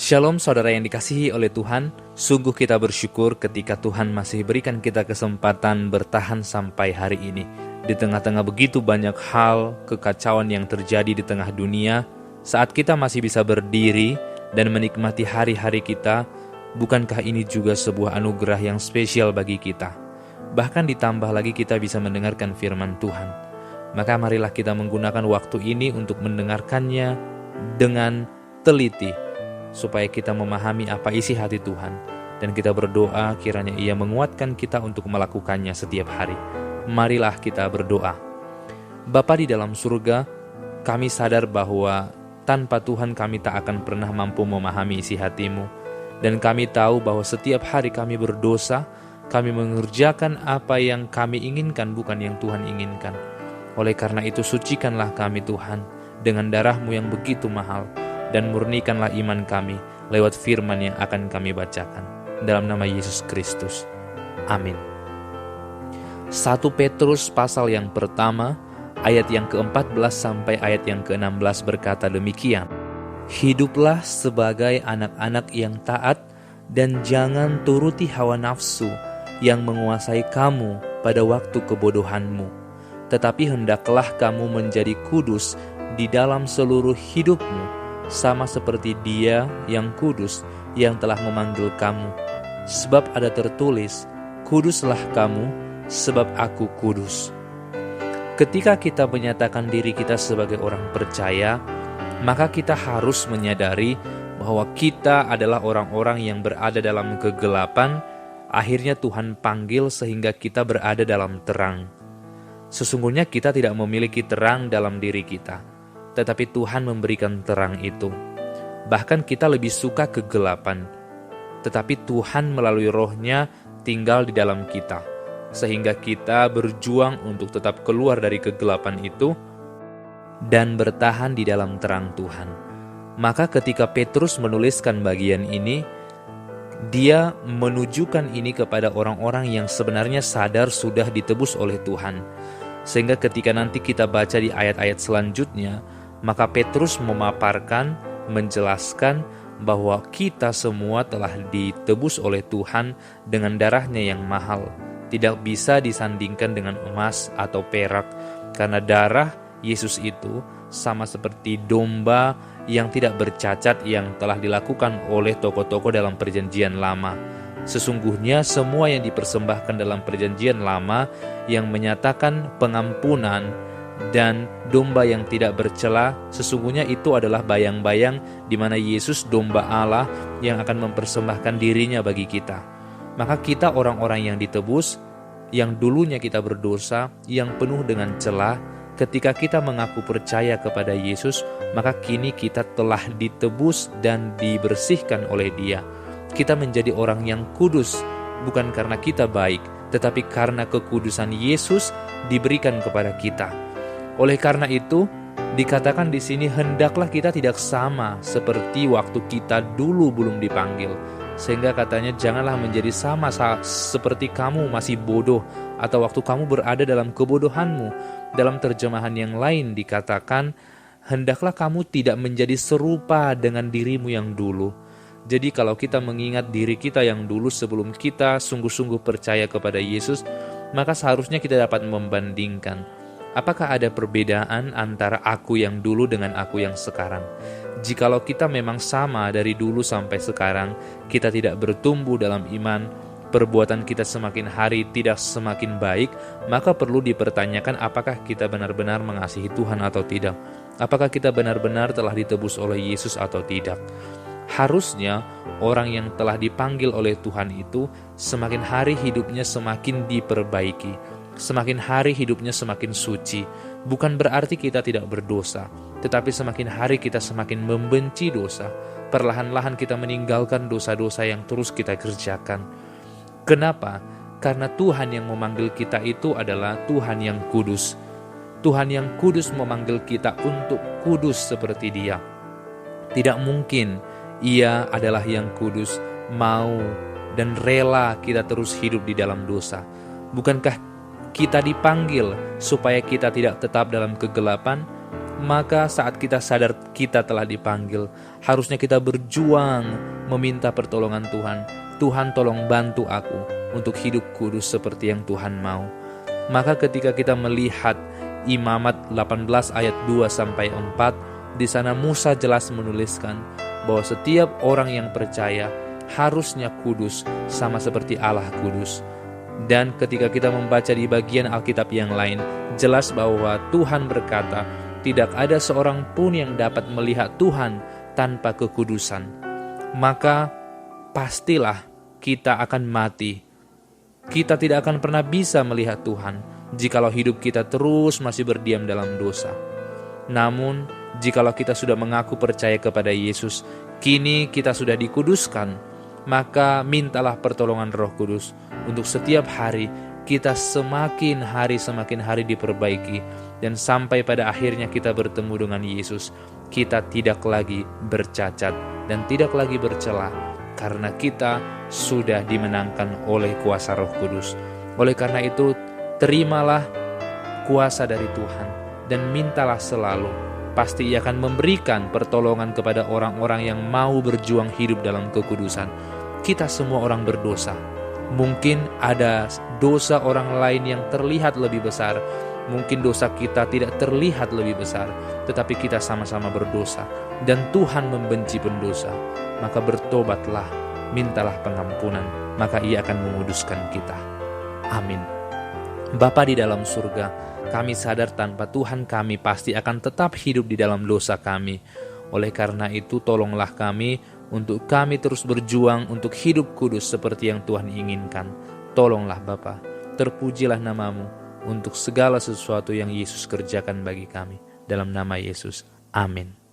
Shalom saudara yang dikasihi oleh Tuhan. Sungguh kita bersyukur ketika Tuhan masih berikan kita kesempatan bertahan sampai hari ini. Di tengah-tengah begitu banyak hal kekacauan yang terjadi di tengah dunia, saat kita masih bisa berdiri dan menikmati hari-hari kita, bukankah ini juga sebuah anugerah yang spesial bagi kita? Bahkan ditambah lagi kita bisa mendengarkan firman Tuhan. Maka marilah kita menggunakan waktu ini untuk mendengarkannya dengan teliti, supaya kita memahami apa isi hati Tuhan, dan kita berdoa kiranya Ia menguatkan kita untuk melakukannya setiap hari. Marilah kita berdoa. Bapa di dalam surga, kami sadar bahwa tanpa Tuhan kami tak akan pernah mampu memahami isi hati-Mu, dan kami tahu bahwa setiap hari kami berdosa, kami mengerjakan apa yang kami inginkan, bukan yang Tuhan inginkan. Oleh karena itu sucikanlah kami Tuhan dengan darah-Mu yang begitu mahal, dan murnikanlah iman kami lewat firman yang akan kami bacakan. Dalam nama Yesus Kristus. Amin. 1 Petrus pasal yang pertama, ayat yang ke-14 sampai ayat yang ke-16 berkata demikian. Hiduplah sebagai anak-anak yang taat, dan jangan turuti hawa nafsu yang menguasai kamu pada waktu kebodohanmu. Tetapi hendaklah kamu menjadi kudus di dalam seluruh hidupmu, sama seperti Dia yang kudus yang telah memanggil kamu. Sebab ada tertulis, kuduslah kamu sebab aku kudus. Ketika kita menyatakan diri kita sebagai orang percaya, maka kita harus menyadari bahwa kita adalah orang-orang yang berada dalam kegelapan. Akhirnya Tuhan panggil sehingga kita berada dalam terang. Sesungguhnya kita tidak memiliki terang dalam diri kita, tetapi Tuhan memberikan terang itu. Bahkan kita lebih suka kegelapan, tetapi Tuhan melalui Roh-Nya tinggal di dalam kita, sehingga kita berjuang untuk tetap keluar dari kegelapan itu dan bertahan di dalam terang Tuhan. Maka ketika Petrus menuliskan bagian ini, dia menunjukkan ini kepada orang-orang yang sebenarnya sadar sudah ditebus oleh Tuhan. Sehingga ketika nanti kita baca di ayat-ayat selanjutnya, maka Petrus memaparkan, menjelaskan bahwa kita semua telah ditebus oleh Tuhan dengan darah-Nya yang mahal. Tidak bisa disandingkan dengan emas atau perak, karena darah Yesus itu sama seperti domba yang tidak bercacat yang telah dilakukan oleh tokoh-tokoh dalam perjanjian lama. Sesungguhnya semua yang dipersembahkan dalam perjanjian lama yang menyatakan pengampunan dan domba yang tidak bercela, sesungguhnya itu adalah bayang-bayang di mana Yesus domba Allah yang akan mempersembahkan dirinya bagi kita. Maka kita orang-orang yang ditebus, yang dulunya kita berdosa, yang penuh dengan celah, ketika kita mengaku percaya kepada Yesus, maka kini kita telah ditebus dan dibersihkan oleh Dia. Kita menjadi orang yang kudus, bukan karena kita baik, tetapi karena kekudusan Yesus diberikan kepada kita. Oleh karena itu, dikatakan di sini hendaklah kita tidak sama seperti waktu kita dulu belum dipanggil. Sehingga katanya janganlah menjadi sama seperti kamu masih bodoh atau waktu kamu berada dalam kebodohanmu. Dalam terjemahan yang lain dikatakan hendaklah kamu tidak menjadi serupa dengan dirimu yang dulu. Jadi kalau kita mengingat diri kita yang dulu sebelum kita sungguh-sungguh percaya kepada Yesus, maka seharusnya kita dapat membandingkan. Apakah ada perbedaan antara aku yang dulu dengan aku yang sekarang? Jikalau kita memang sama dari dulu sampai sekarang, kita tidak bertumbuh dalam iman, perbuatan kita semakin hari tidak semakin baik, maka perlu dipertanyakan apakah kita benar-benar mengasihi Tuhan atau tidak. Apakah kita benar-benar telah ditebus oleh Yesus atau tidak. Harusnya orang yang telah dipanggil oleh Tuhan itu semakin hari hidupnya semakin diperbaiki, semakin hari hidupnya semakin suci. Bukan berarti kita tidak berdosa, tetapi semakin hari kita semakin membenci dosa. Perlahan-lahan kita meninggalkan dosa-dosa yang terus kita kerjakan. Kenapa? Karena Tuhan yang memanggil kita itu adalah Tuhan yang kudus. Tuhan yang kudus memanggil kita untuk kudus seperti Dia. Tidak mungkin Ia adalah yang kudus, mau dan rela kita terus hidup di dalam dosa. Bukankah kita dipanggil supaya kita tidak tetap dalam kegelapan? Maka saat kita sadar kita telah dipanggil, harusnya kita berjuang meminta pertolongan Tuhan. Tuhan, tolong bantu aku untuk hidup kudus seperti yang Tuhan mau. Maka ketika kita melihat Imamat 18 ayat 2-4, di sana Musa jelas menuliskan bahwa setiap orang yang percaya harusnya kudus sama seperti Allah kudus. Dan ketika kita membaca di bagian Alkitab yang lain, jelas bahwa Tuhan berkata, tidak ada seorang pun yang dapat melihat Tuhan tanpa kekudusan. Maka pastilah kita akan mati. Kita tidak akan pernah bisa melihat Tuhan jikalau hidup kita terus masih berdiam dalam dosa. Namun, jikalau kita sudah mengaku percaya kepada Yesus, kini kita sudah dikuduskan, maka mintalah pertolongan Roh Kudus untuk setiap hari kita semakin hari diperbaiki, dan sampai pada akhirnya kita bertemu dengan Yesus, kita tidak lagi bercacat dan tidak lagi bercela, karena kita sudah dimenangkan oleh kuasa Roh Kudus. Oleh karena itu, terimalah kuasa dari Tuhan dan mintalah selalu. Pasti Ia akan memberikan pertolongan kepada orang-orang yang mau berjuang hidup dalam kekudusan. Kita semua orang berdosa. Mungkin ada dosa orang lain yang terlihat lebih besar. Mungkin dosa kita tidak terlihat lebih besar, tetapi kita sama-sama berdosa. Dan Tuhan membenci pendosa. Maka bertobatlah, mintalah pengampunan, maka Ia akan menguduskan kita. Amin. Bapa di dalam surga, kami sadar tanpa Tuhan kami pasti akan tetap hidup di dalam dosa kami. Oleh karena itu, tolonglah kami untuk kami terus berjuang untuk hidup kudus seperti yang Tuhan inginkan. Tolonglah Bapa, terpujilah nama-Mu untuk segala sesuatu yang Yesus kerjakan bagi kami. Dalam nama Yesus, amin.